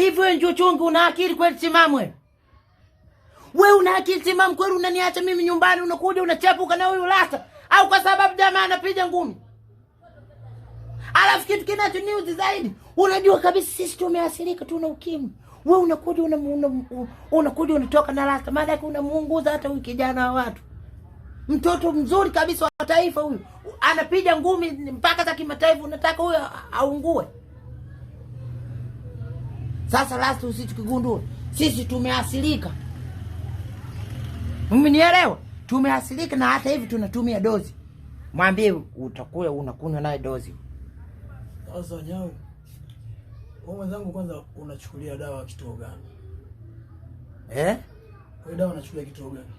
Hivi wewe njoo chungu, una akili kweli timamu wewe? Wewe una akili timamu kweli? Unaniacha mimi nyumbani unakuja unachapuka na huyu Lasta au kwa sababu jamaa anapiga ngumi? Alafu kitu kinachoniudhi zaidi, unajua kabisa sisi tumeathirika, tuna ukimwi. Wewe unakuja unatoka na Lasta, maana yake unamuunguza hata huyu kijana wa watu. Mtoto mzuri kabisa wa taifa huyu anapiga ngumi mpaka za kimataifa, unataka huyu aungue. Sasa Lasta usitukigundue sisi tumeathirika. Umenielewa? Tumeathirika na hata hivi tunatumia dozi. Mwambie utakuwa unakunywa naye dozi. Sasa Nyau, wewe mwenzangu, kwanza unachukulia dawa kituo gani? Wewe dawa unachukulia kituo gani?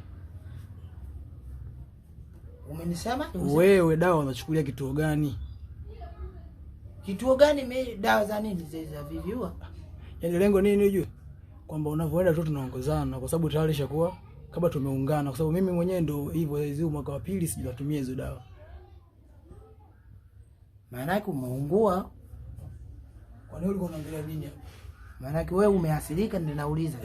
Umenisema? Wewe dawa unachukulia kituo gani? Kituo gani? Mimi dawa za nini za viviua? Yaani lengo nini unajua? Kwamba unavyoenda tu tunaongozana kwa sababu tayari shakuwa kama tumeungana, kwa sababu mimi mwenyewe ndo hivyo hizo mwaka wa pili sijatumia hizo dawa. Maana yake umeungua. Kwa nini ulikuwa unaangalia nini hapo? Maana yake wewe umeathirika, ndio nauliza.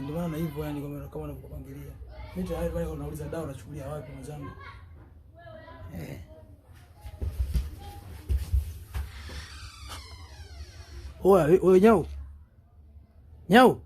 Ndio maana hivyo, yani kama unavyopangilia. Mimi tayari pale unauliza dawa unachukulia wapi mwanangu? Wewe Nyau. Nyau.